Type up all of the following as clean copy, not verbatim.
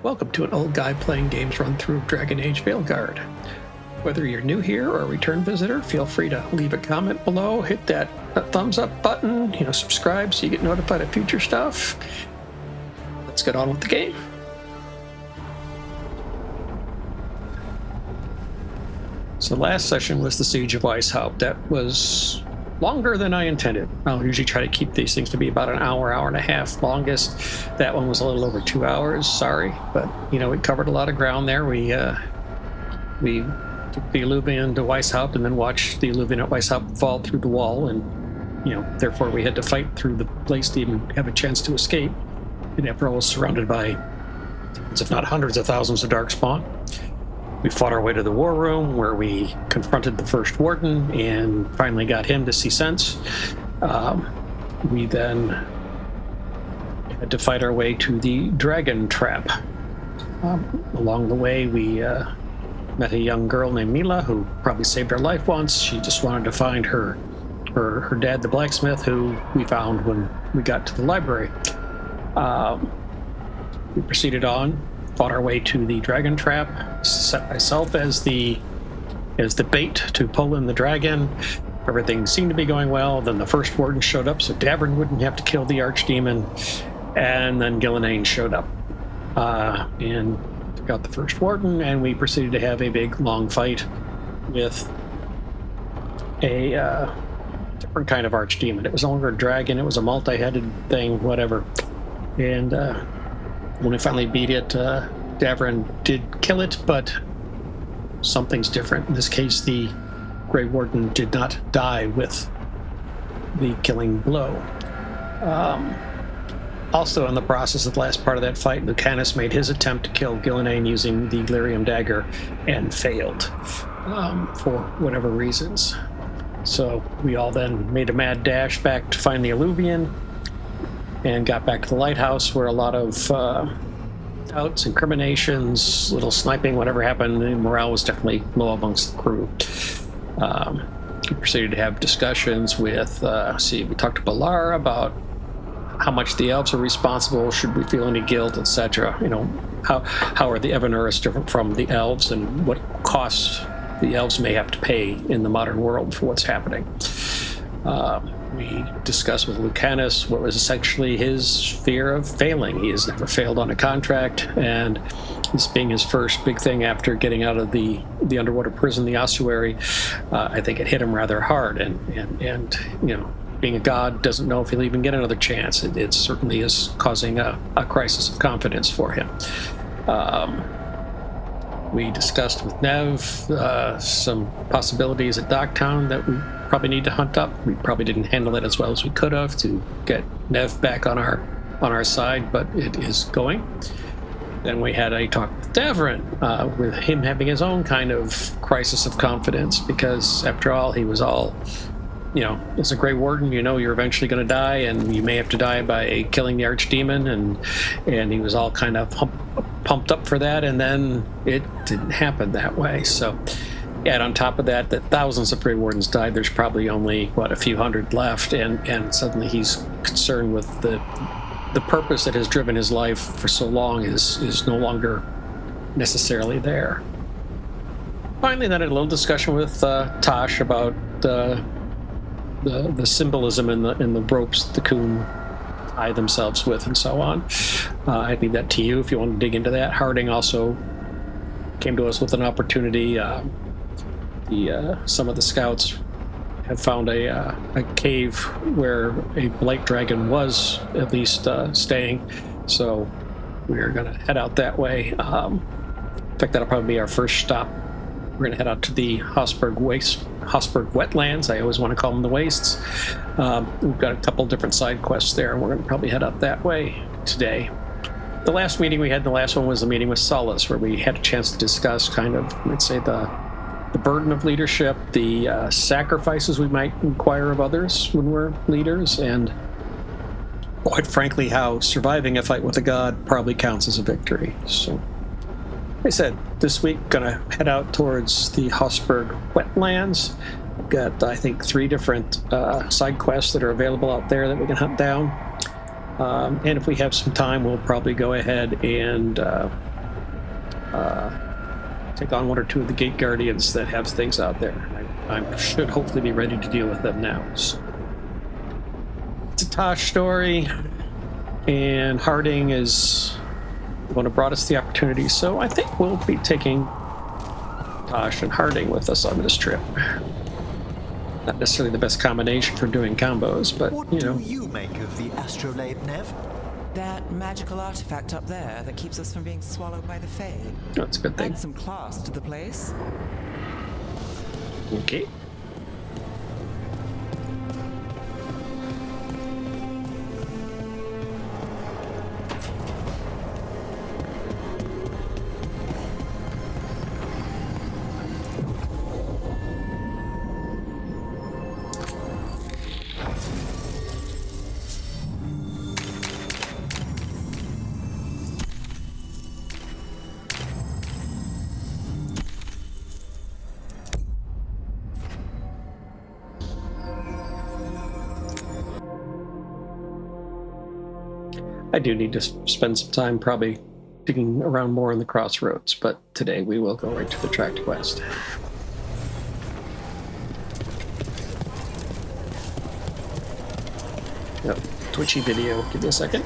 Welcome to an old guy playing games run through Dragon Age Veilguard. Whether you're new here or a return visitor, feel free to leave a comment below, hit that thumbs up button, subscribe so you get notified of future stuff. Let's get on with the game. So last session was the Siege of Weishaupt. That was longer than I intended. I'll usually try to keep these things to be about an hour, hour and a half longest. That one was a little over 2 hours, sorry. But, we covered a lot of ground there. We took the Alluvion to Weishaupt and then watched the Alluvion at Weishaupt fall through the wall. And, therefore we had to fight through the place to even have a chance to escape. And after all, was surrounded by tens, if not hundreds of thousands of Darkspawn. We fought our way to the war room where we confronted the first warden and finally got him to see sense. We then had to fight our way to the dragon trap. Along the way, we met a young girl named Mila who probably saved our life once. She just wanted to find her dad, the blacksmith, who we found when we got to the library. We proceeded on. Fought our way to the dragon trap, set myself as the bait to pull in the dragon. Everything seemed to be going well. Then the first warden showed up, so Davern wouldn't have to kill the archdemon. And then Gillenane showed up and took out the first warden, and we proceeded to have a big, long fight with a different kind of archdemon. It was no longer a dragon, it was a multi-headed thing, whatever. And when we finally beat it, Davern did kill it, but something's different. In this case, the Grey Warden did not die with the killing blow. Also, in the process of the last part of that fight, Lucanus made his attempt to kill Gillenane using the Lyrium dagger and failed for whatever reasons. So we all then made a mad dash back to find the Alluvion and got back to the Lighthouse, where a lot of doubts, incriminations, little sniping, whatever happened. The morale was definitely low amongst the crew. We proceeded to have discussions with, we talked to Balar about how much the elves are responsible, should we feel any guilt, etc. How are the Evanuris different from the elves, and what costs the elves may have to pay in the modern world for what's happening. We discussed with Lucanus what was essentially his fear of failing. He has never failed on a contract, and this being his first big thing after getting out of the underwater prison, the ossuary, I think it hit him rather hard. And being a god, doesn't know if he'll even get another chance. It certainly is causing a crisis of confidence for him. We discussed with Nev some possibilities at Docktown that we probably need to hunt up. We probably didn't handle it as well as we could have to get Nev back on our side, but it is going. Then we had a talk with Davern, with him having his own kind of crisis of confidence, because after all, he was all, as a Grey Warden, you're eventually going to die, and you may have to die by killing the archdemon, and he was all kind of pumped up for that, and then it didn't happen that way. So, and on top of that thousands of Grey Wardens died. There's probably only, a few hundred left, and suddenly he's concerned with the purpose that has driven his life for so long is no longer necessarily there. Finally, then, I had a little discussion with Taash about the symbolism in the ropes the Coon tie themselves with, and so on. I'd leave that to you if you want to dig into that. Harding also came to us with an opportunity. Some of the scouts have found a cave where a Blight dragon was at least staying, so we're going to head out that way. In fact, that'll probably be our first stop. We're going to head out to the Hossberg Wetlands. I always want to call them the Wastes. We've got a couple different side quests there, and we're going to probably head out that way today. The last meeting we had, the last one was the meeting with Solace, where we had a chance to discuss kind of, let's say, the burden of leadership, the sacrifices we might require of others when we're leaders, and quite frankly, how surviving a fight with a god probably counts as a victory. So, like I said, this week, gonna head out towards the Hossberg Wetlands. We've got, I think, 3 different side quests that are available out there that we can hunt down. And if we have some time, we'll probably go ahead and take on one or two of the gate guardians that have things out there. I should hopefully be ready to deal with them now. So. It's a Taash story, and Harding is the one who brought us the opportunity, so I think we'll be taking Taash and Harding with us on this trip. Not necessarily the best combination for doing combos, but, what you know. What do you make of the astrolabe, Nev? That magical artifact up there that keeps us from being swallowed by the Fae. That's a good thing. Add some class to the place. Okay. I do need to spend some time probably digging around more in the crossroads, but today we will go right to the tracked quest. Yep, twitchy video. Give me a second.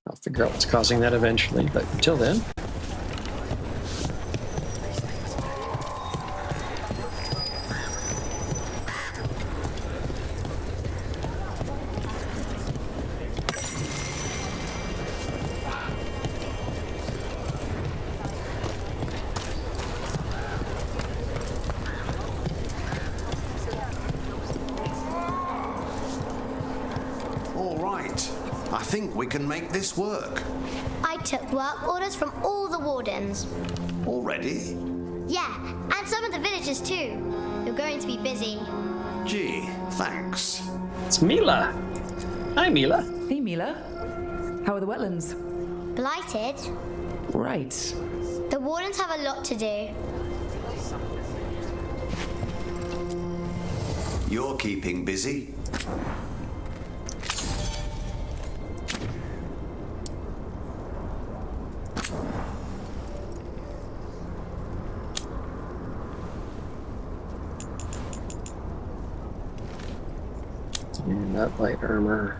I'll figure out what's causing that eventually, but until then. I think we can make this work. I took work orders from all the wardens. Already? Yeah, and some of the villagers too. You're going to be busy. Gee, thanks. It's Mila. Hi, Mila. Hey, Mila. How are the wetlands? Blighted? Right. The wardens have a lot to do. You're keeping busy? And that light armor.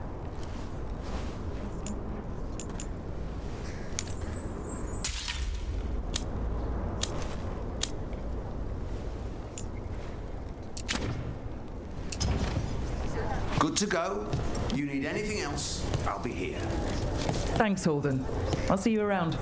Good to go. You need anything else, I'll be here. Thanks, Holden. I'll see you around.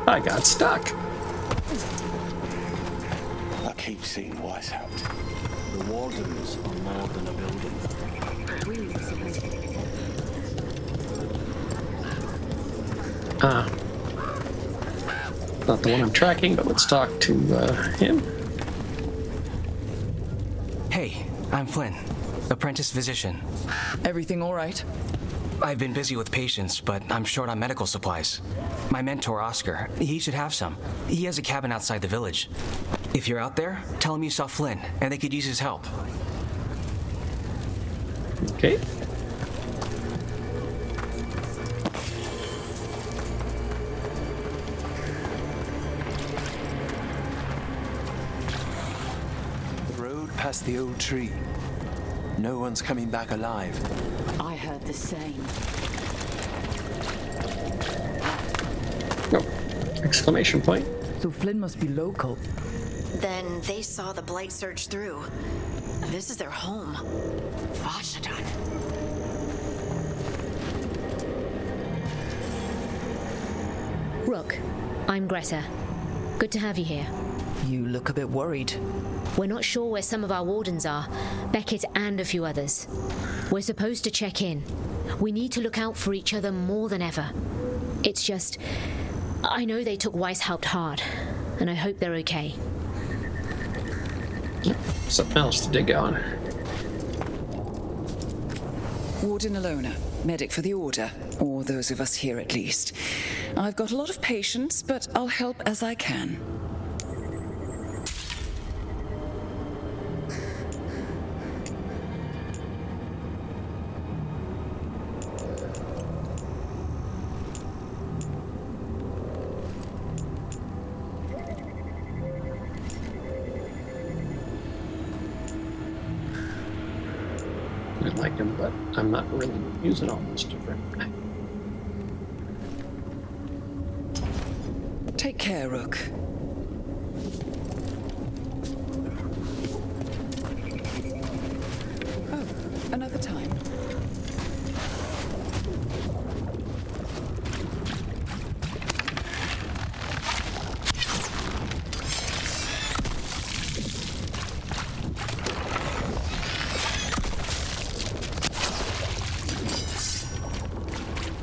I got stuck. I keep seeing Whiteout. The Wardens are more than a building. Not the one I'm tracking, but let's talk to him. Hey, I'm Flynn, Apprentice Physician. Everything all right? I've been busy with patients, but I'm short on medical supplies. My mentor, Oscar, he should have some. He has a cabin outside the village. If you're out there, tell him you saw Flynn, and they could use his help. Okay. The road past the old tree. No one's coming back alive. I heard the same. Oh, exclamation point. So Flynn must be local. Then they saw the Blight surge through. This is their home. Phsyician. Rook, I'm Greta. Good to have you here. You look a bit worried. We're not sure where some of our wardens are, Beckett and a few others. We're supposed to check in. We need to look out for each other more than ever. It's just, I know they took Weishaupt hard, and I hope they're okay. Something else to dig on. Warden Alona, medic for the Order, or those of us here at least. I've got a lot of patience, but I'll help as I can. I like him, but I'm not really using all this different. Take care, Rook. Oh, another time.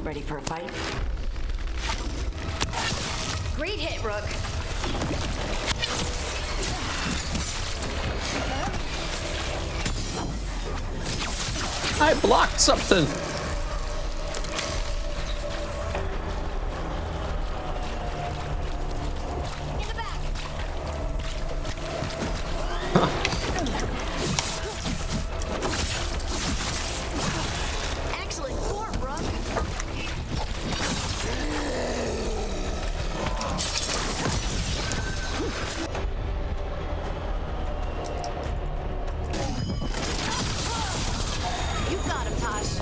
Ready for a fight? Great hit, Rook. I blocked something. In the back. Excellent form, Rook. You got him, Taash.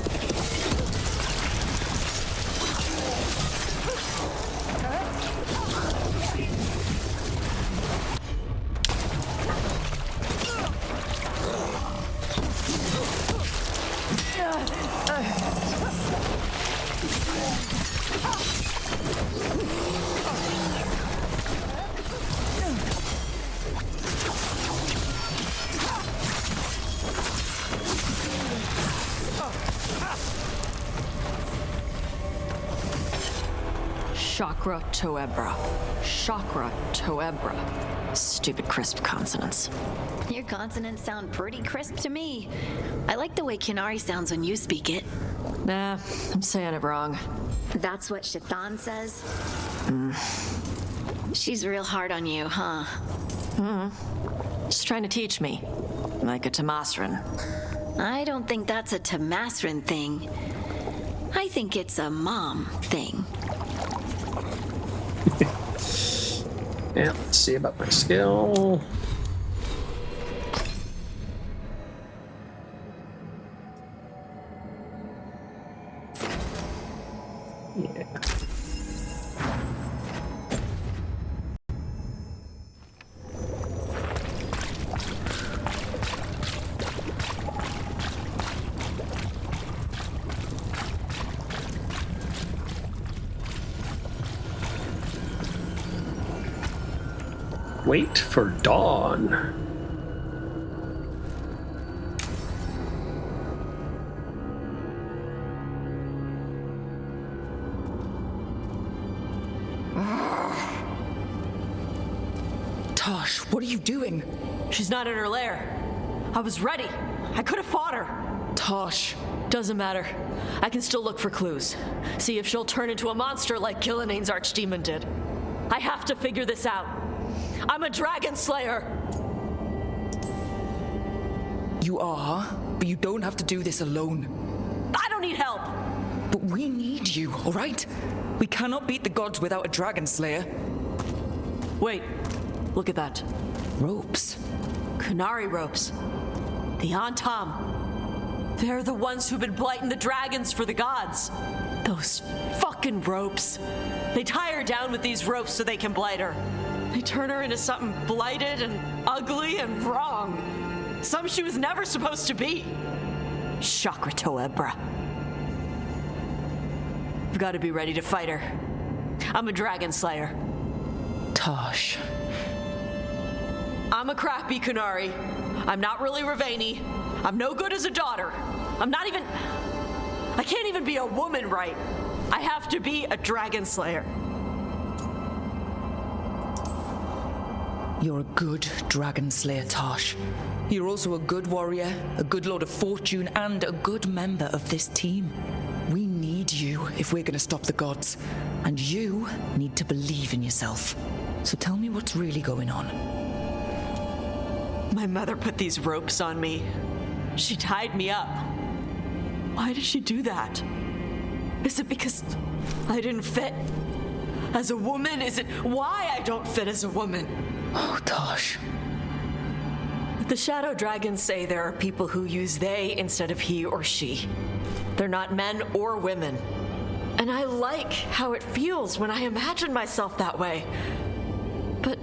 Chakra Toebra. Chakra Toebra. Stupid crisp consonants. Your consonants sound pretty crisp to me. I like the way Kinari sounds when you speak it. Nah, I'm saying it wrong. That's what Shaitan says? She's real hard on you, huh? She's trying to teach me. Like a Tamasran. I don't think that's a Tamasran thing. I think it's a mom thing. Yeah, let's see about my skill. Yeah. Wait for dawn. Taash, what are you doing? She's not in her lair. I was ready. I could have fought her. Taash. Doesn't matter. I can still look for clues. See if she'll turn into a monster like Gilinane's archdemon did. I have to figure this out. I'm a dragon slayer. You are, but you don't have to do this alone. I don't need help. But we need you, all right? We cannot beat the gods without a dragon slayer. Wait, look at that. Ropes. Kunari ropes. The Antam. They're the ones who've been blighting the dragons for the gods. Those fucking ropes. They tie her down with these ropes so they can blight her. They turn her into something blighted and ugly and wrong. Some she was never supposed to be. Chakra Toebra. I've got to be ready to fight her. I'm a dragon slayer. Taash. I'm a crappy Kunari. I'm not really Ravani. I'm no good as a daughter. I can't even be a woman right. I have to be a dragon slayer. You're a good dragon slayer, Taash. You're also a good warrior, a good lord of fortune, and a good member of this team. We need you if we're going to stop the gods. And you need to believe in yourself. So tell me what's really going on. My mother put these ropes on me. She tied me up. Why did she do that? Is it because I didn't fit as a woman? Is it why I don't fit as a woman? Oh, Taash. The shadow dragons say there are people who use they instead of he or she. They're not men or women. And I like how it feels when I imagine myself that way. But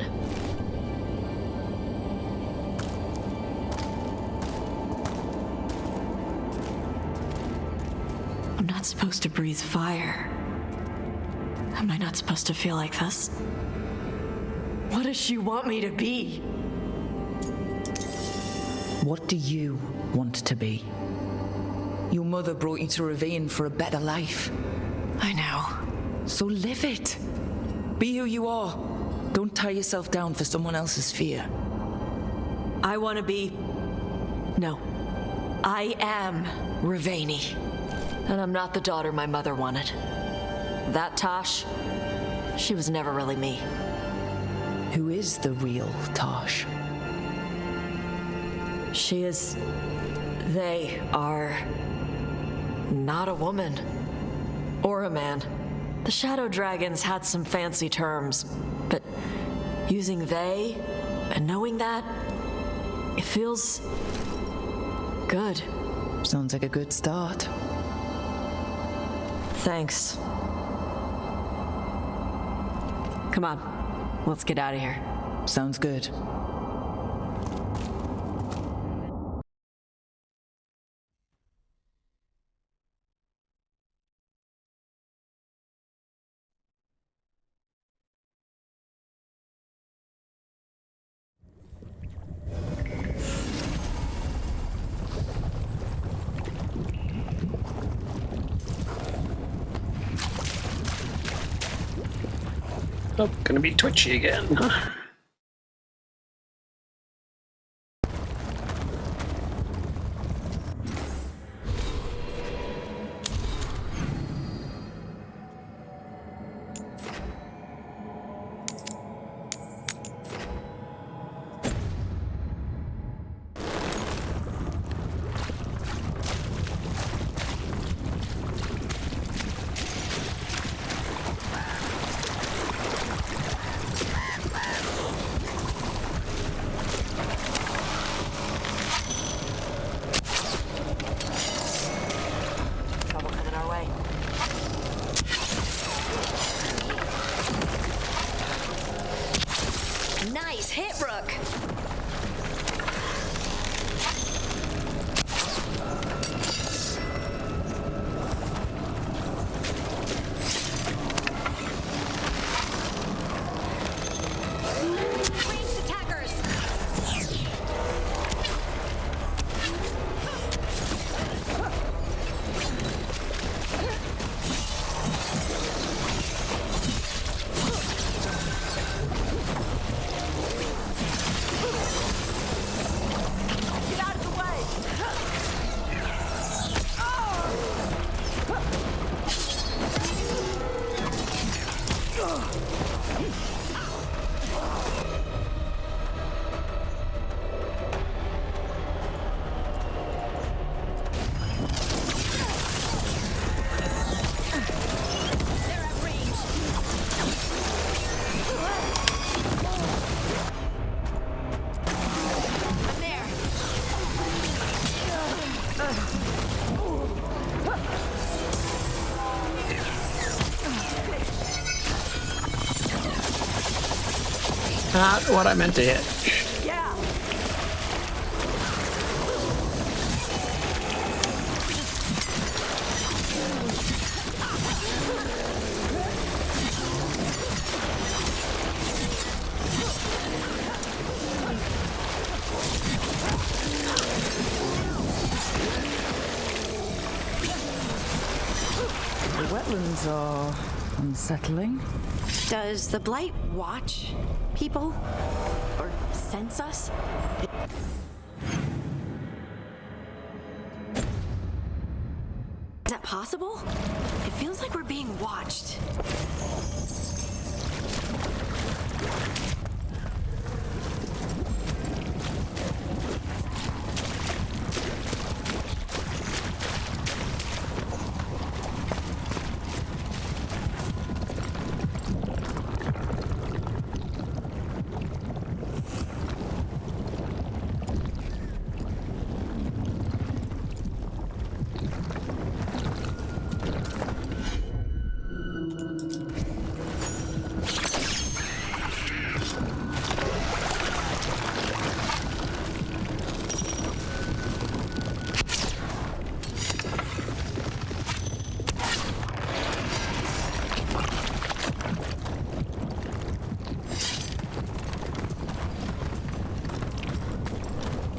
I'm not supposed to breathe fire. Am I not supposed to feel like this? What does she want me to be? What do you want to be? Your mother brought you to Ravine for a better life. I know. So live it. Be who you are. Don't tie yourself down for someone else's fear. I want to be... No. I am Ravani. And I'm not the daughter my mother wanted. That Taash, she was never really me. Who is the real Taash? She is... They are... not a woman. Or a man. The Shadow Dragons had some fancy terms, but using they and knowing that, it feels... good. Sounds like a good start. Thanks. Come on, let's get out of here. Sounds good. Oh, gonna be twitchy again, huh? Not what I meant to hit. Yeah. The wetlands are unsettling. Does the Blight watch people? Or sense us? Is that possible? It feels like we're being watched.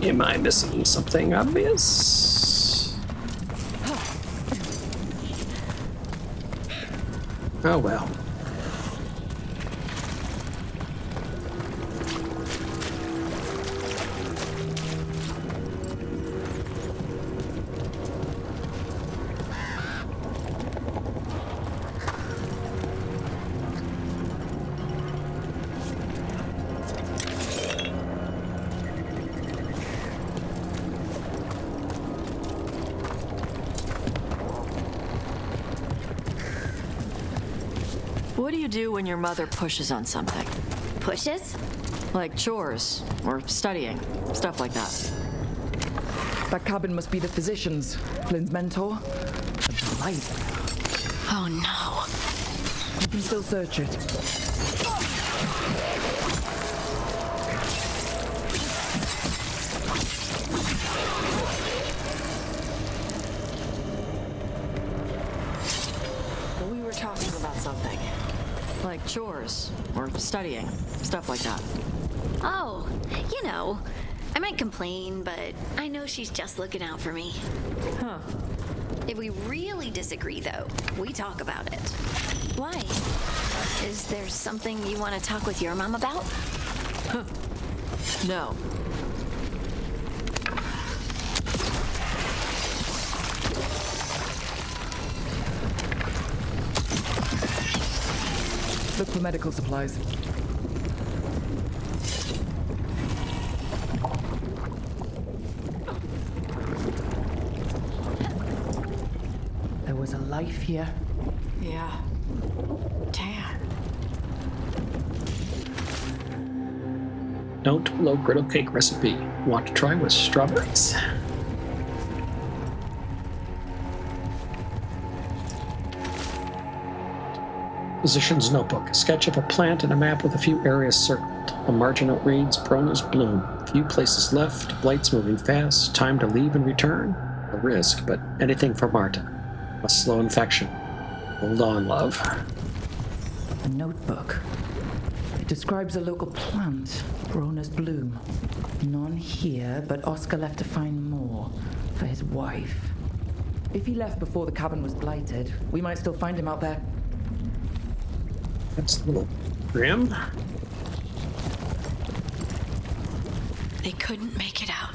Am I missing something obvious? Oh well. What do you do when your mother pushes on something? Pushes? Like chores, or studying, stuff like that. That cabin must be the Physician's, Flynn's mentor. The Blight. Oh no. You can still search it. We were talking about something. Like chores, or studying, stuff like that. Oh, you know, I might complain, but I know she's just looking out for me. Huh. If we really disagree, though, we talk about it. Why? Is there something you want to talk with your mom about? Huh. No. Look for medical supplies. There was a life here. Yeah. Damn. Don't blow griddle cake recipe. Want to try with strawberries? Physician's notebook. A sketch of a plant and a map with a few areas circled. A margin note reads, Brona's bloom. Few places left. Blight's moving fast. Time to leave and return. A risk, but anything for Marta. A slow infection. Hold on, love. A notebook. It describes a local plant, Brona's bloom. None here, but Oscar left to find more for his wife. If he left before the cabin was blighted, we might still find him out there. That's a little grim. They couldn't make it out.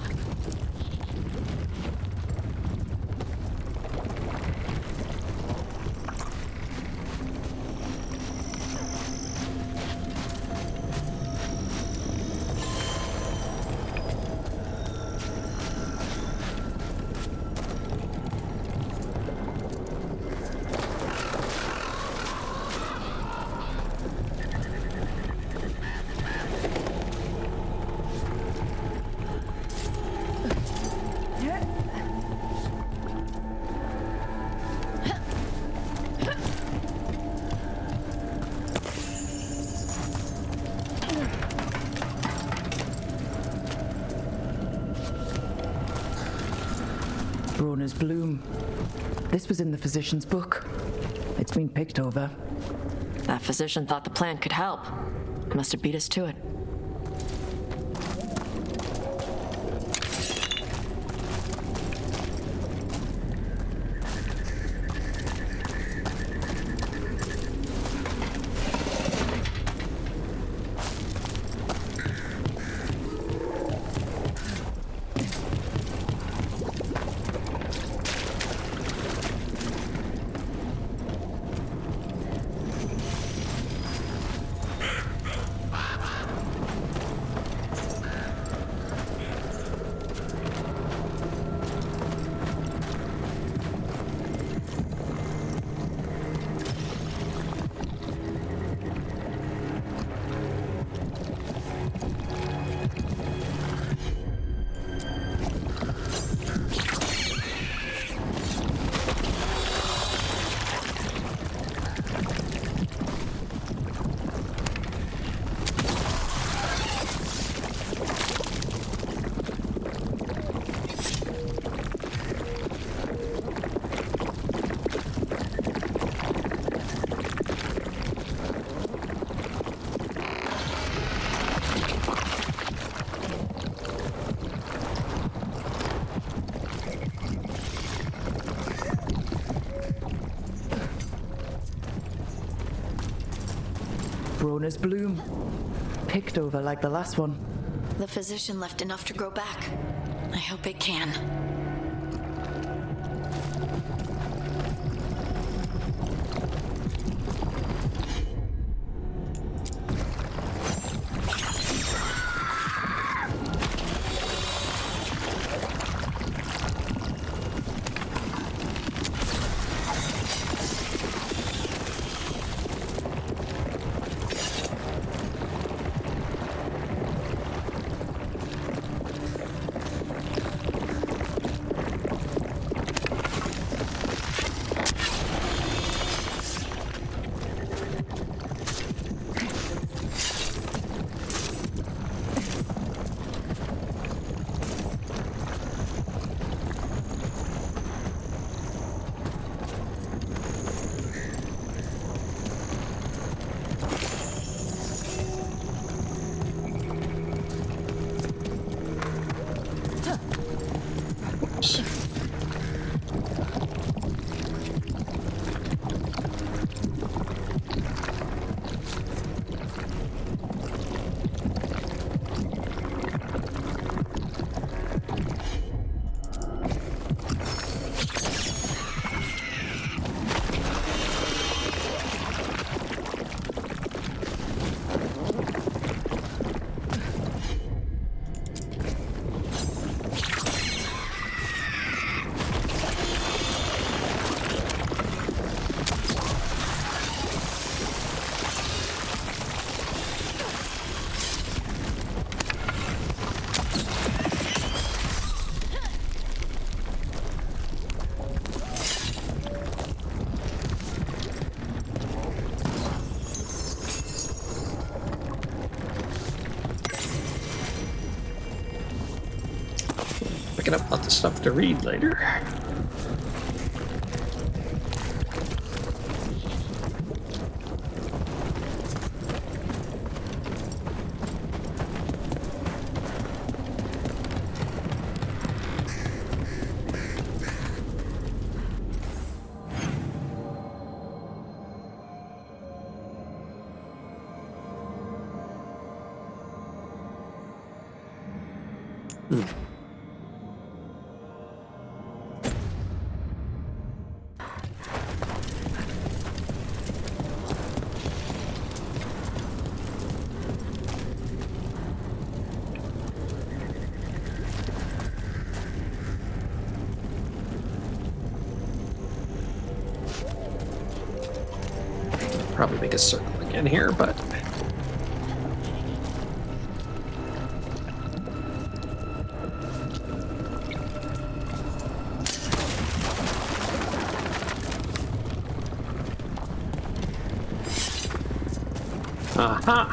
Brona's bloom. This was in the Physician's book. It's been picked over. That physician thought the plant could help. Must have beat us to it. Brona's bloom. Picked over like the last one. The physician left enough to grow back. I hope it can. Picking up lots of stuff to read later. Probably make a circle again here, but aha.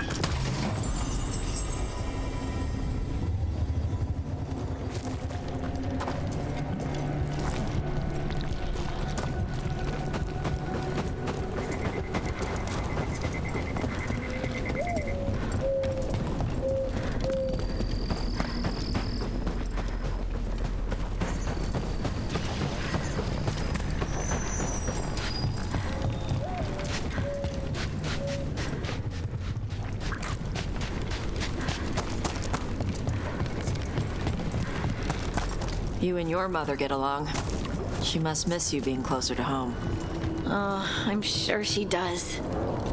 You and your mother get along. She must miss you being closer to home. Oh, I'm sure she does.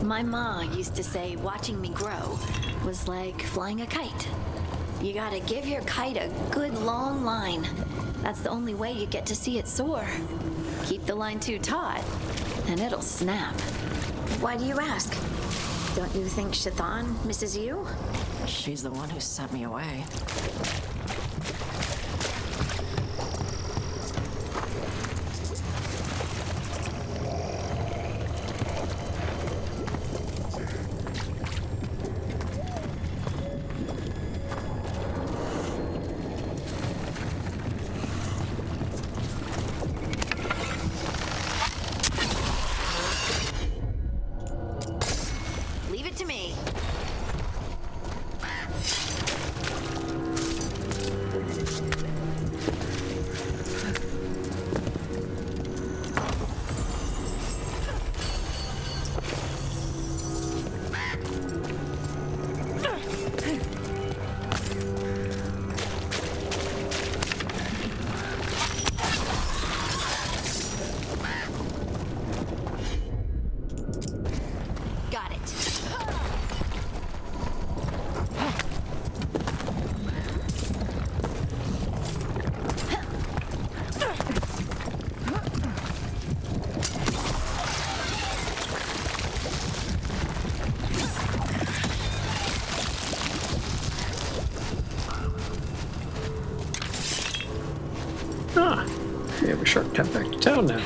My ma used to say watching me grow was like flying a kite. You gotta give your kite a good long line. That's the only way you get to see it soar. Keep the line too taut, and it'll snap. Why do you ask? Don't you think Shathan misses you? She's the one who sent me away. Head back to town now.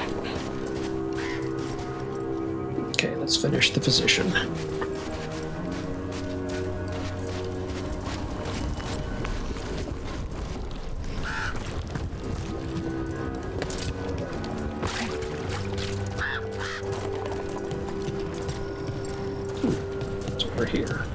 Okay, let's finish the physician. It's over here.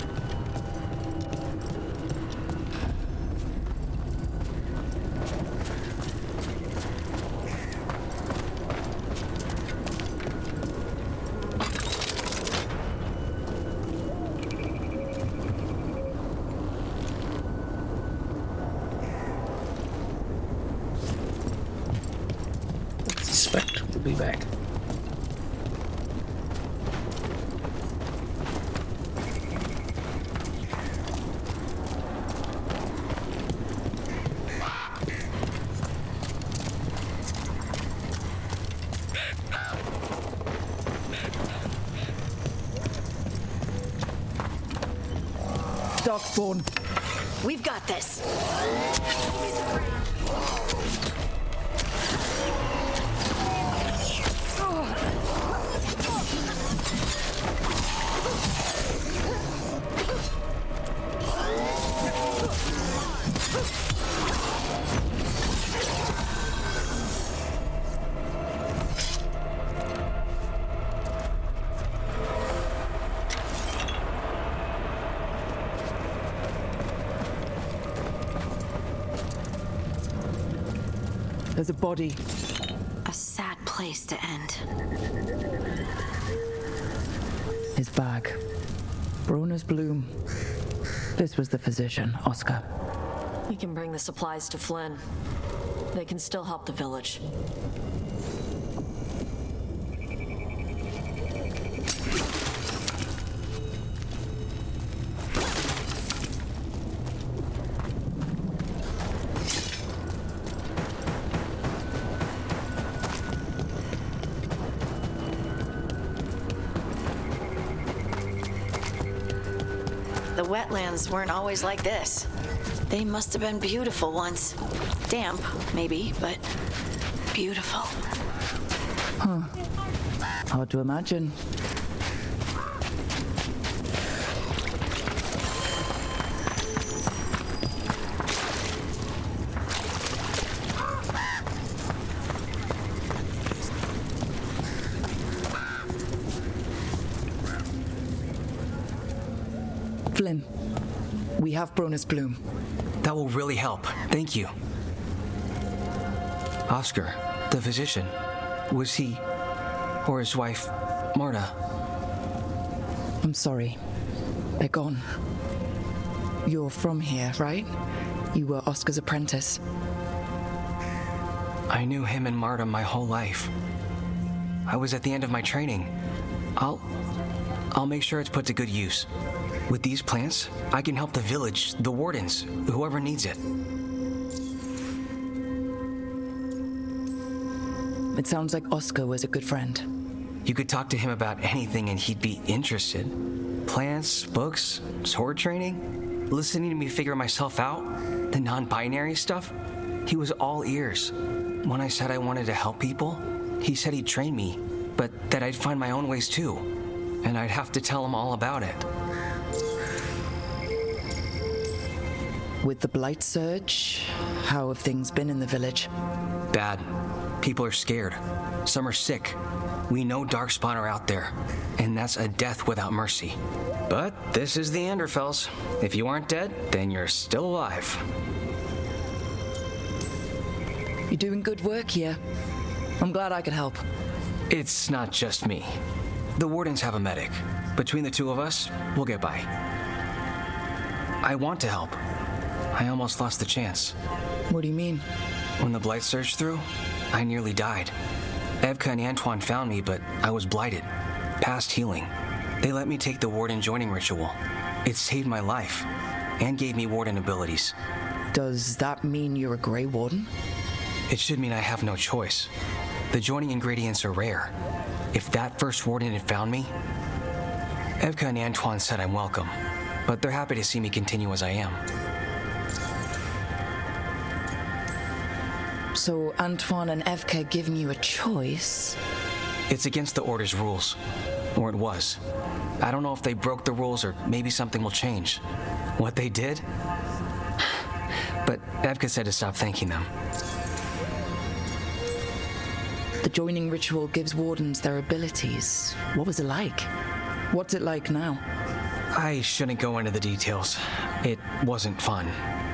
We'll be back. Darkspawn. We've got this. There's a body. A sad place to end. His bag. Brona's bloom. This was the physician, Oscar. We can bring the supplies to Flynn. They can still help the village. The wetlands weren't always like this. They must have been beautiful once. Damp, maybe, but beautiful. Huh. Hard to imagine. Flynn, we have Brona's bloom. That will really help. Thank you. Oscar, the physician, was he, or his wife, Marta? I'm sorry. They're gone. You're from here, right? You were Oscar's apprentice. I knew him and Marta my whole life. I was at the end of my training. I'll make sure it's put to good use. With these plants, I can help the village, the wardens, whoever needs it. It sounds like Oscar was a good friend. You could talk to him about anything and he'd be interested. Plants, books, sword training, listening to me figure myself out, the non-binary stuff. He was all ears. When I said I wanted to help people, he said he'd train me, but that I'd find my own ways too, and I'd have to tell him all about it. With the Blight surge, how have things been in the village? Bad. People are scared. Some are sick. We know Darkspawn are out there, and that's a death without mercy. But this is the Anderfells. If you aren't dead, then you're still alive. You're doing good work here. I'm glad I could help. It's not just me. The wardens have a medic. Between the two of us, we'll get by. I want to help. I almost lost the chance. What do you mean? When the Blight surged through, I nearly died. Evka and Antoine found me, but I was blighted, past healing. They let me take the Warden joining ritual. It saved my life, and gave me Warden abilities. Does that mean you're a Grey Warden? It should mean I have no choice. The joining ingredients are rare. If that first Warden had found me, Evka and Antoine said I'm welcome, but they're happy to see me continue as I am. So Antoine and Evka are giving you a choice? It's against the Order's rules. Or it was. I don't know if they broke the rules or maybe something will change. What they did? But Evka said to stop thanking them. The joining ritual gives Wardens their abilities. What was it like? What's it like now? I shouldn't go into the details. It wasn't fun.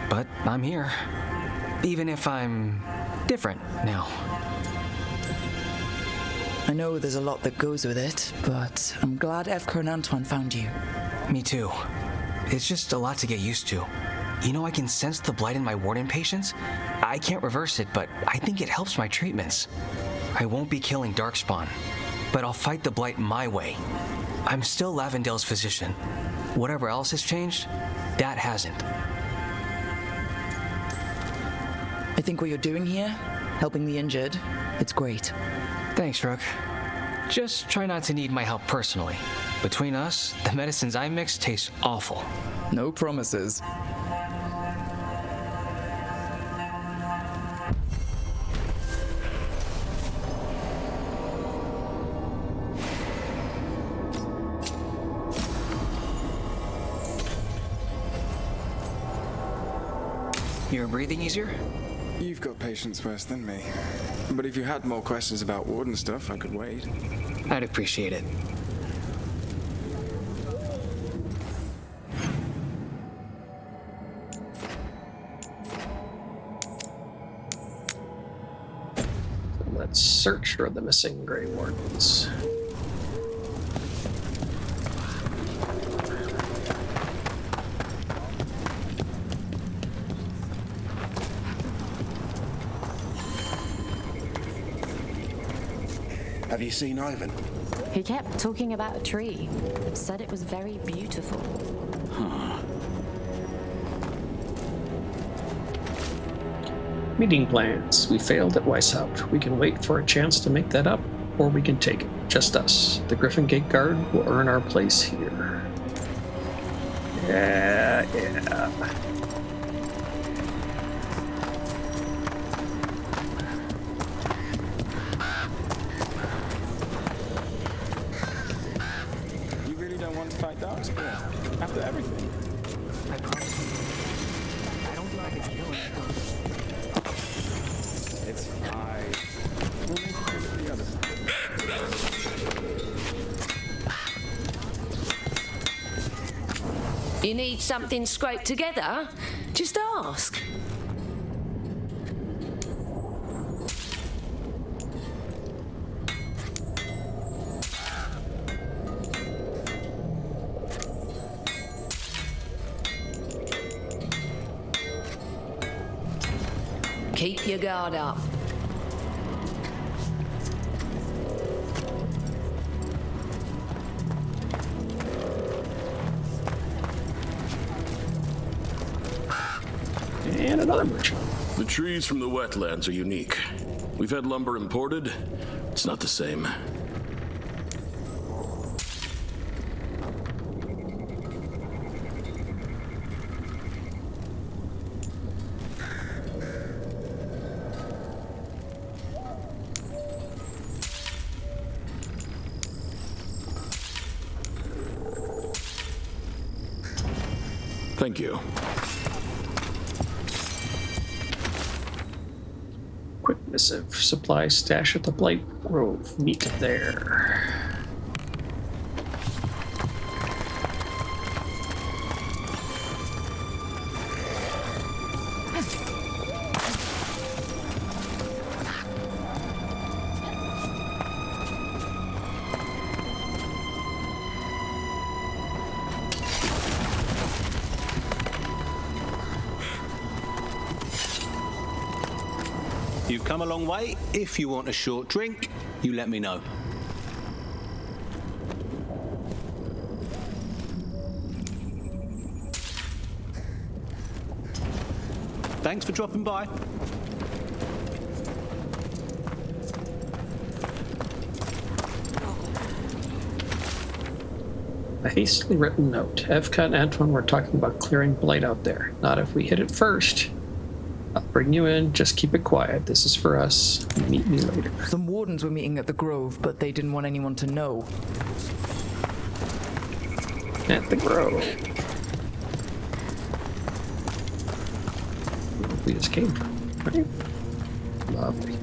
But I'm here. Even if I'm different now. I know there's a lot that goes with it, but I'm glad Evka and Antoine found you. Me too. It's just a lot to get used to. You know, I can sense the Blight in my Warden patients. I can't reverse it, but I think it helps my treatments. I won't be killing Darkspawn, but I'll fight the Blight my way. I'm still Lavendale's physician. Whatever else has changed, that hasn't. I think what you're doing here, helping the injured, it's great. Thanks, Rook. Just try not to need my help personally. Between us, the medicines I mix taste awful. No promises. You're breathing easier? You've got patients worse than me. But if you had more questions about Warden stuff, I could wait. I'd appreciate it. Let's search for the missing Grey Wardens. Have you seen Ivan? He kept talking about a tree. Said it was very beautiful. Huh. Meeting plans. We failed at Weishaupt. We can wait for a chance to make that up, or we can take it. Just us. The Griffin Gate Guard will earn our place here. Yeah. You really don't want to fight Darkspawn after everything? I promise you. I don't think I could kill him. It's fine. We'll make it through with the others. You need something scraped together? Just ask. Keep your guard up. And another merchant. The trees from the wetlands are unique. We've had lumber imported. It's not the same. Thank you. Quick missive. Supply stash at the Blight Grove. Meet there. You've come a long way. If you want a short drink, you let me know. Thanks for dropping by. A hastily written note. Evka and Antoine were talking about clearing Blight out there. Not if we hit it first. I'll bring you in. Just keep it quiet. This is for us. Meet me later. Some wardens were meeting at the Grove, but they didn't want anyone to know. At the Grove. We just came from, right? Lovely.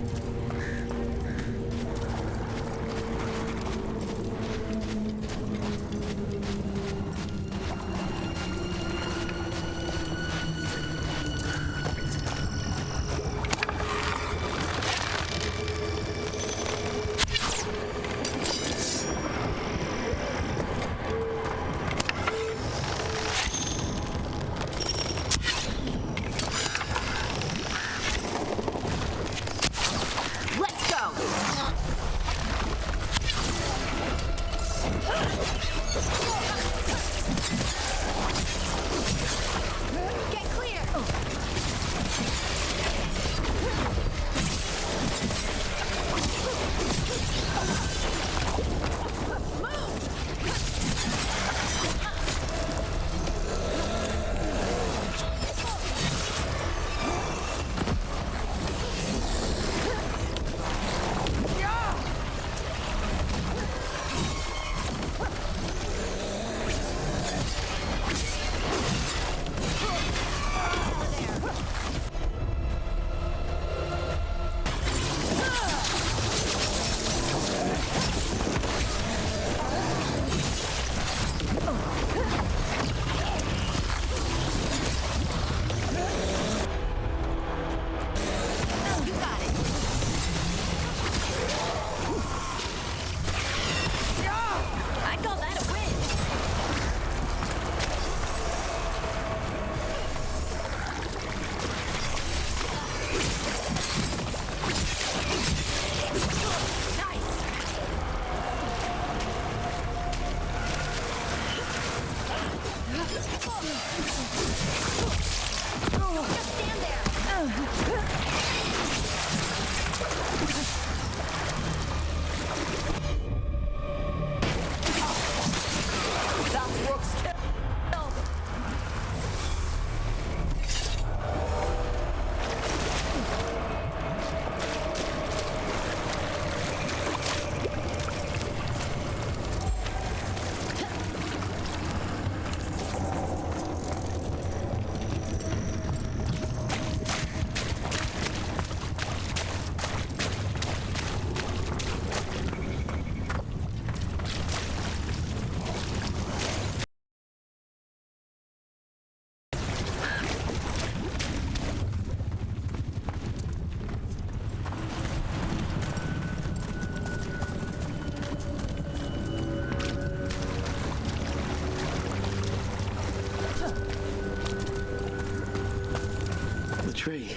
Tree.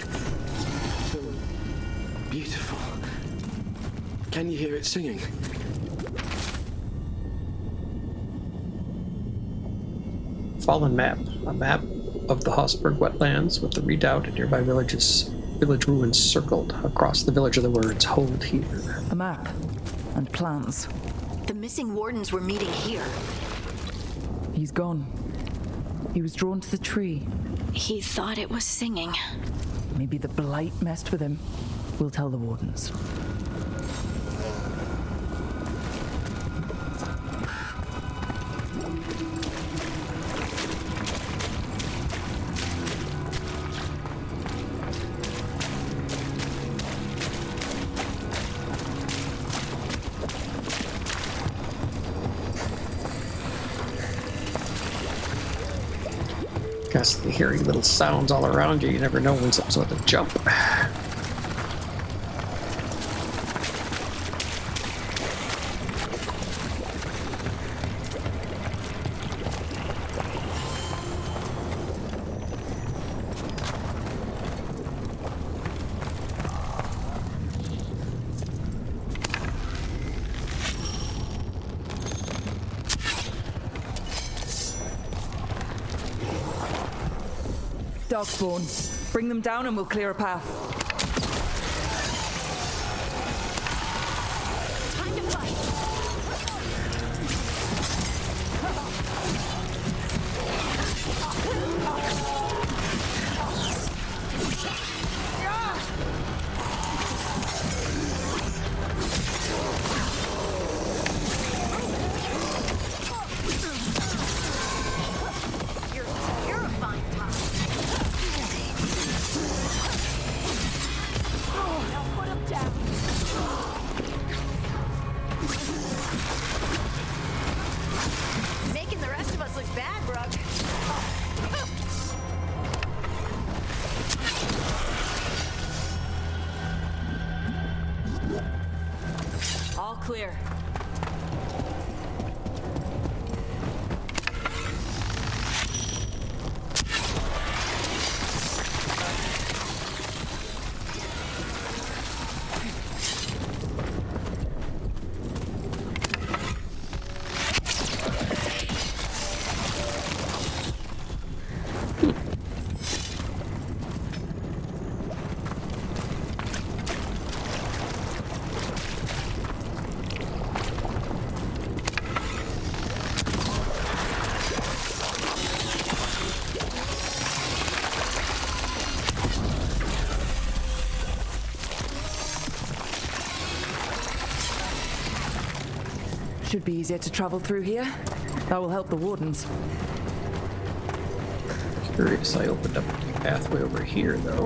So beautiful. Can you hear it singing? Fallen map. A map of the Hossberg Wetlands with the redoubt and nearby village ruins circled. Across the village are the words, "Hold here." A map. And plans. The missing wardens were meeting here. He's gone. He was drawn to the tree. He thought it was singing. Maybe the Blight messed with him. We'll tell the wardens. Constantly hearing little sounds all around you. You never know when something's about to jump. Darkspawn. Bring them down and we'll clear a path. Time to fight. Making the rest of us look bad, Brooke. All clear. Should be easier to travel through here. That will help the Wardens. Curious, I opened up a pathway over here, though.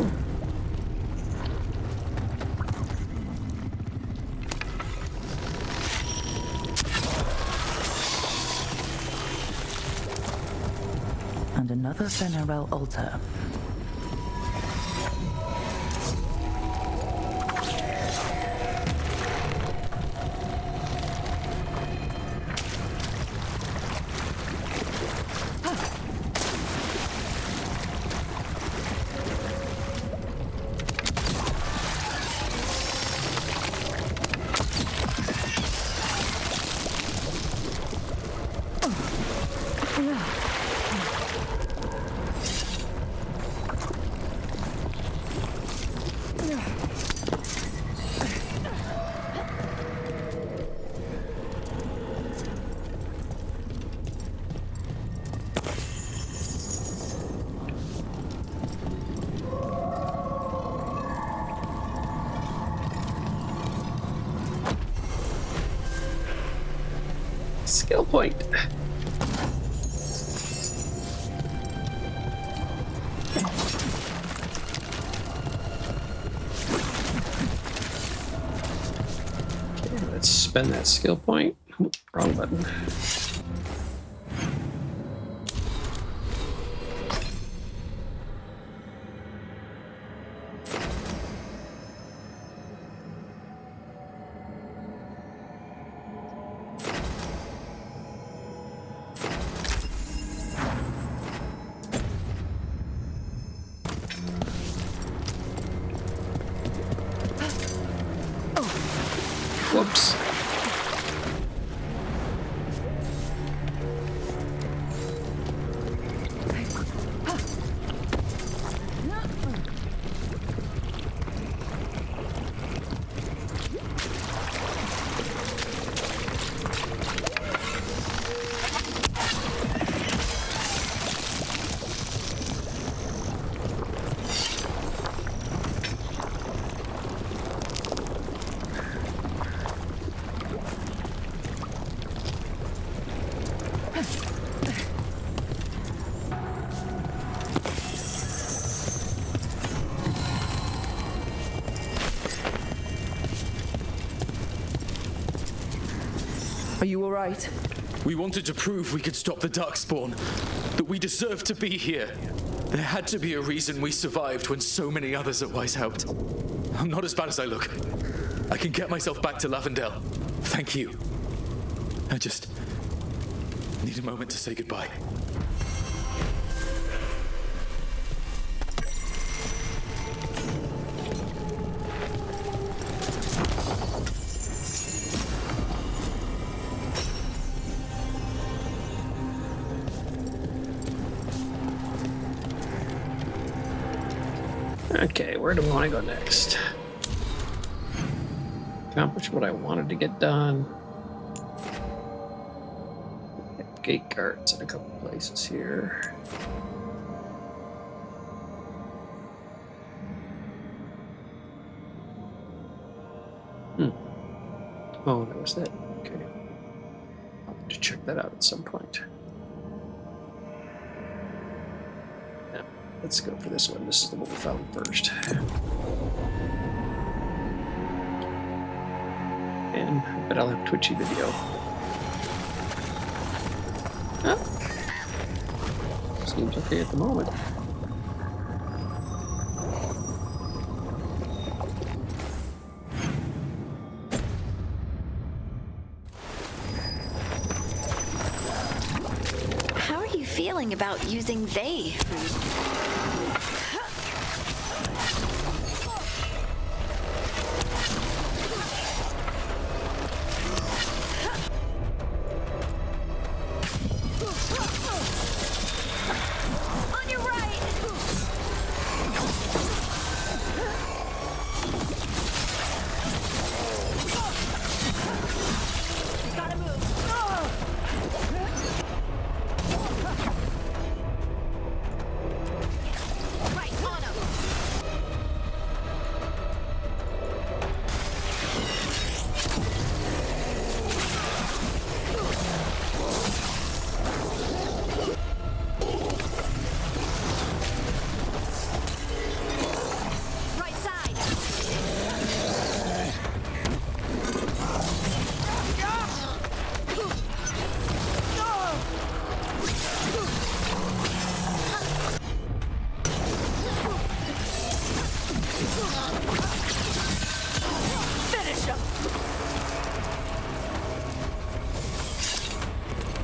And another Fen'Harel altar. Skill point. Okay, let's spend that skill point. Oop, wrong button. Whoops. Are you all right? We wanted to prove we could stop the Darkspawn, that we deserved to be here. There had to be a reason we survived when so many others at Weiss helped. I'm not as bad as I look. I can get myself back to Lavendel. Thank you. I just need a moment to say goodbye. Okay, where do we want to go next? Accomplish what I wanted to get done. Gate guards in a couple places here. Oh, that was that. Okay. I'll have to check that out at some point. Yeah, let's go for this one. This is the one we found first. And But I'll have Twitchy video. Oh. Seems okay at the moment. How are you feeling about using they for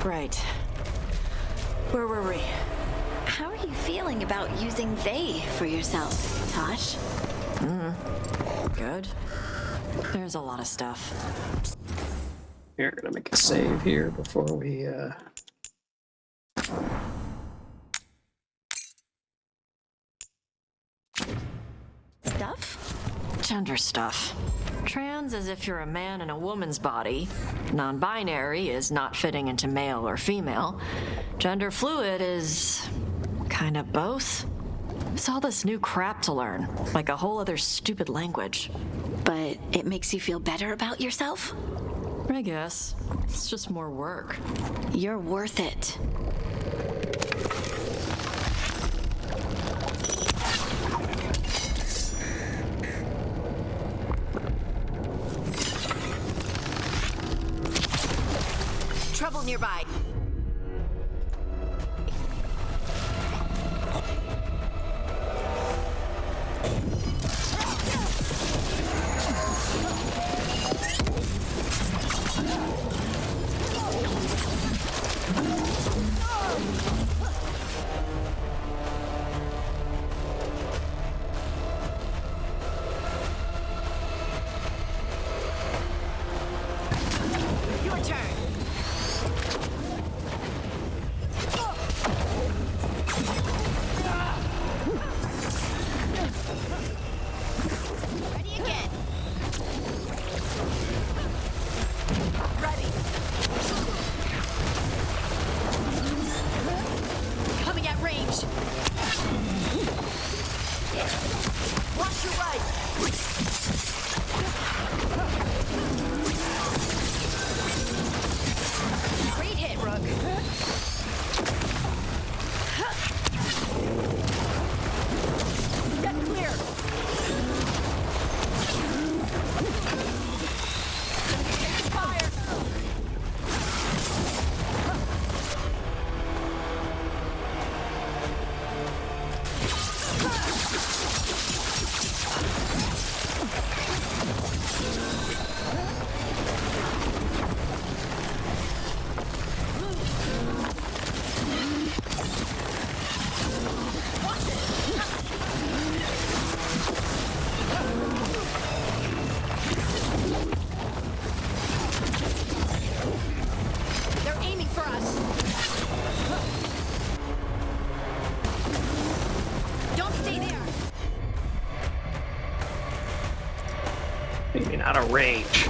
Right. Where were we? How are you feeling about using they for yourself, Taash? Good. There's a lot of stuff. Here, I'm gonna make a save here before we Stuff? Gender stuff. Trans as if you're a man in a woman's body. Non-binary is not fitting into male or female. Gender fluid is kind of both. It's all this new crap to learn, like a whole other stupid language. But it makes you feel better about yourself? I guess. It's just more work. You're worth it. Trouble nearby. Your turn. Ready again. Ready. Coming at range. Watch your right. Great hit, Rook. Get clear. Fire. They're aiming for us. Don't stay there. maybe out of range.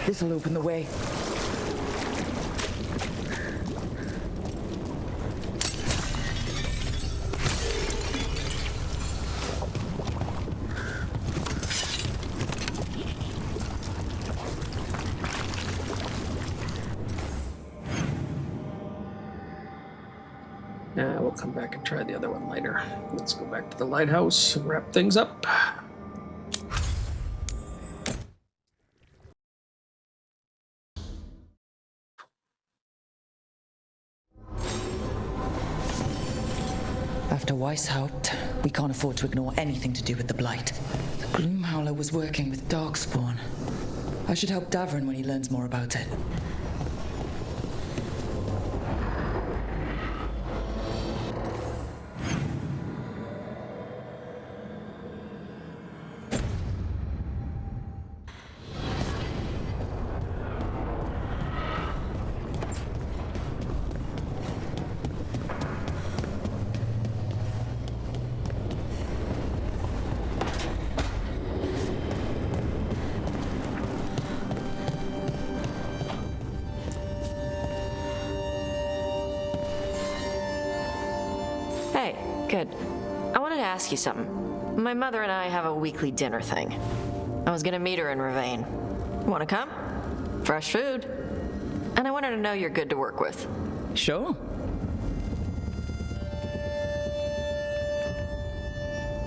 This'll open the way. We'll come back and try the other one later. Let's go back to the lighthouse and wrap things up. After Weishaupt, we can't afford to ignore anything to do with the Blight. The Gloomhowler was working with Darkspawn. I should help Davrin when he learns more about it. Good. I wanted to ask you something. My mother and I have a weekly dinner thing. I was gonna meet her in Ravane. Wanna come? Fresh food. And I wanted to know you're good to work with. Sure.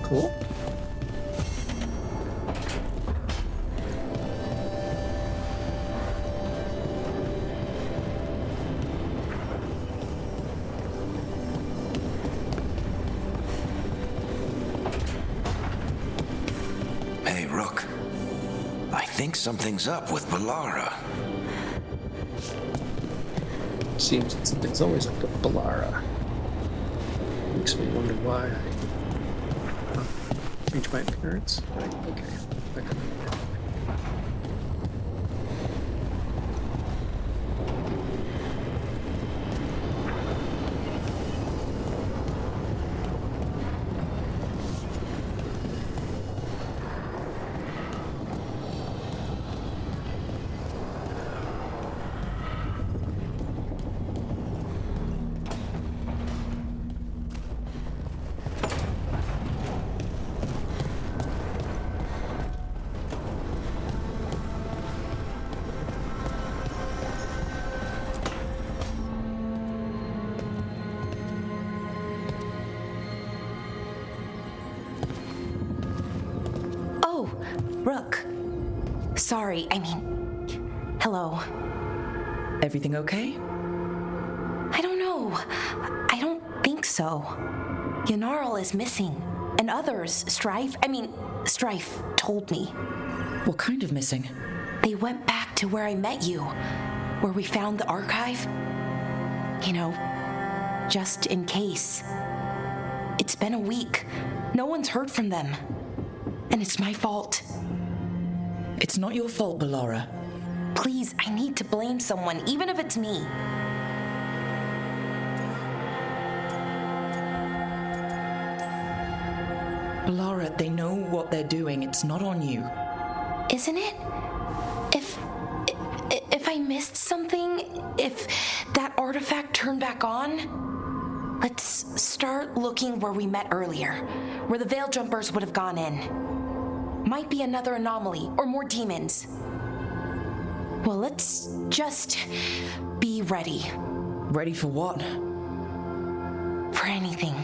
Cool. Hey, Rook. I think something's up with Balara. Seems that something's always up with Balara. Makes me wonder why I changed my appearance. Right, okay. Rook. Sorry, I mean... Hello. Everything okay? I don't know. I don't think so. Yanarl is missing. And others, Strife told me. What kind of missing? They went back to where I met you. Where we found the archive. You know, just in case. It's been a week. No one's heard from them. And it's my fault. It's not your fault, Balara. Please, I need to blame someone, even if it's me. Balara, they know what they're doing. It's not on you. Isn't it? If I missed something, if that artifact turned back on, let's start looking where we met earlier, where the Veil Jumpers would have gone in. Might be another anomaly, or more demons. Well, let's just be ready. Ready for what? For anything.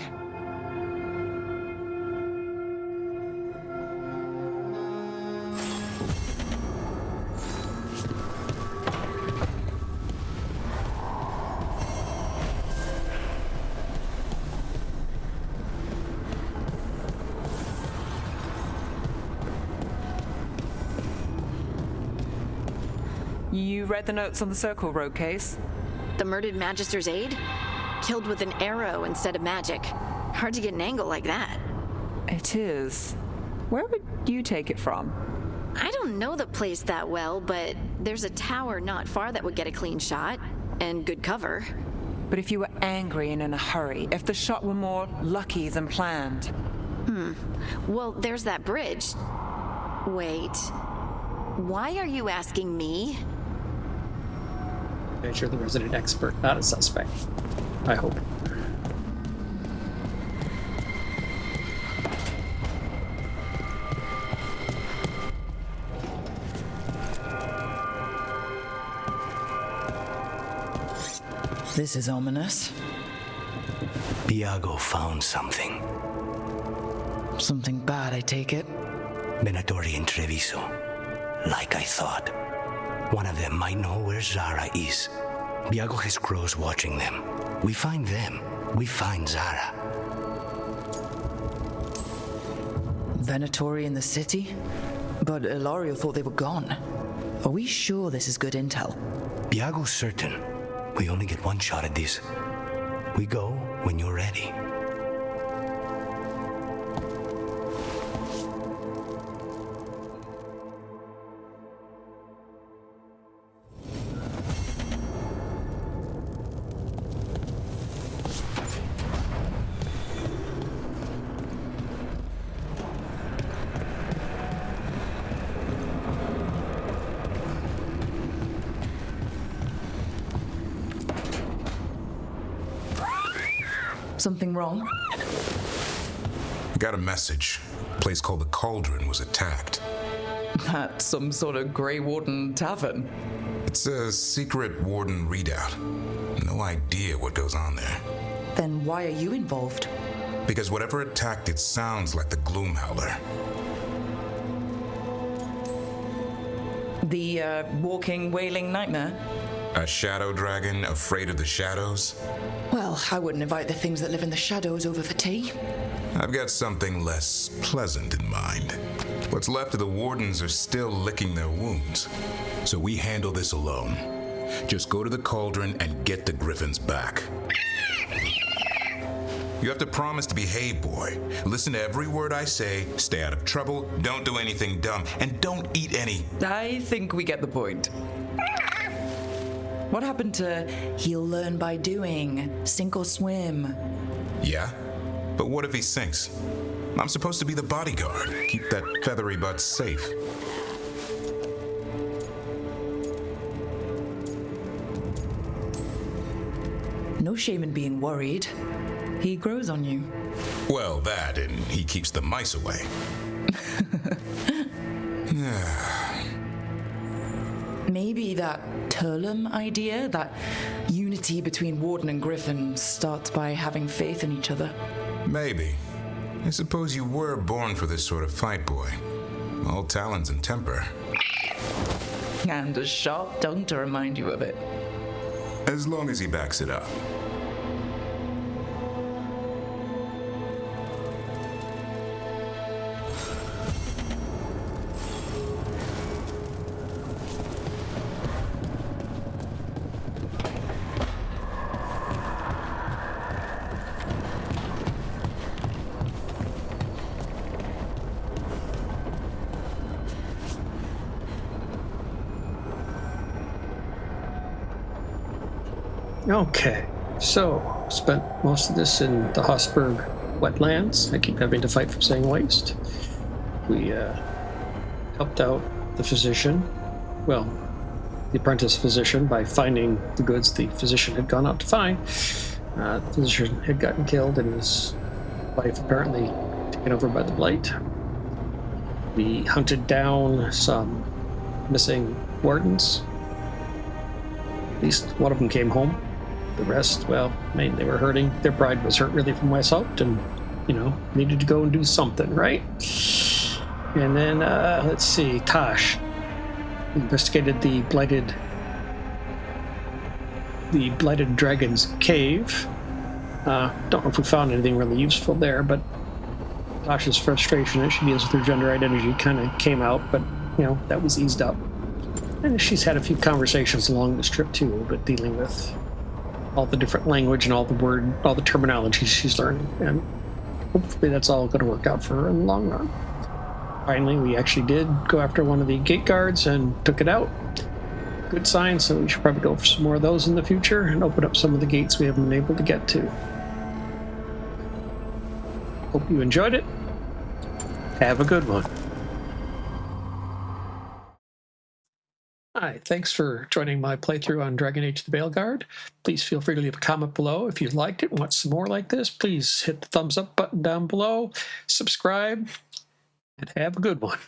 You read the notes on the Circle Road case? The murdered Magister's aide? Killed with an arrow instead of magic. Hard to get an angle like that. It is. Where would you take it from? I don't know the place that well, but there's a tower not far that would get a clean shot. And good cover. But if you were angry and in a hurry, if the shot were more lucky than planned? Well, there's that bridge. Wait. Why are you asking me? You're the resident expert, not a suspect. I hope. This is ominous. Biago found something. Something bad, I take it. Venatori and Treviso. Like I thought. One of them might know where Zara is. Biago has crows watching them. We find them. We find Zara. Venatori in the city? But Ilario thought they were gone. Are we sure this is good intel? Biago's certain. We only get one shot at this. We go when you're ready. Something wrong? I got a message. A place called the Cauldron was attacked. That's some sort of Grey Warden tavern. It's a secret Warden readout. No idea what goes on there. Then why are you involved? Because whatever attacked it sounds like the Gloomhowler. The, walking, wailing nightmare? A shadow dragon afraid of the shadows? Well, I wouldn't invite the things that live in the shadows over for tea. I've got something less pleasant in mind. What's left of the Wardens are still licking their wounds. So we handle this alone. Just go to the Cauldron and get the Griffins back. You have to promise to behave, boy. Listen to every word I say, stay out of trouble, don't do anything dumb, and don't eat any. I think we get the point. What happened to he'll learn by doing, sink or swim? Yeah? But what if he sinks? I'm supposed to be the bodyguard, keep that feathery butt safe. No shame in being worried. He grows on you. Well, that, and he keeps the mice away. Maybe that Turlum idea, that unity between Warden and Griffin, starts by having faith in each other. Maybe. I suppose you were born for this sort of fight, boy. All talons and temper. And a sharp tongue to remind you of it. As long as he backs it up. Okay, so spent most of this in the Hossberg Wetlands. I keep having to fight from saying waste. We helped out the physician, well, the apprentice physician, by finding the goods the physician had gone out to find. The physician had gotten killed and his wife apparently taken over by the Blight. We hunted down some missing wardens. At least one of them came home. The rest, well, I mean, they were hurting. Their pride was hurt really from what's helped and, you know, needed to go and do something, right? And then, let's see, Taash investigated the blighted dragon's cave. Don't know if we found anything really useful there, but Tash's frustration that she deals with her gender identity kind of came out, but, you know, that was eased up. And she's had a few conversations along this trip too, but dealing with all the different language and all the terminology she's learning, and hopefully that's all going to work out for her in the long run. Finally, we actually did go after one of the gate guards and took it out. Good sign, so we should probably go for some more of those in the future and open up some of the gates we haven't been able to get to. Hope you enjoyed it. Have a good one. Hi, thanks for joining my playthrough on Dragon Age the Veilguard. Please feel free to leave a comment below. If you liked it and want some more like this, please hit the thumbs up button down below, subscribe, and have a good one.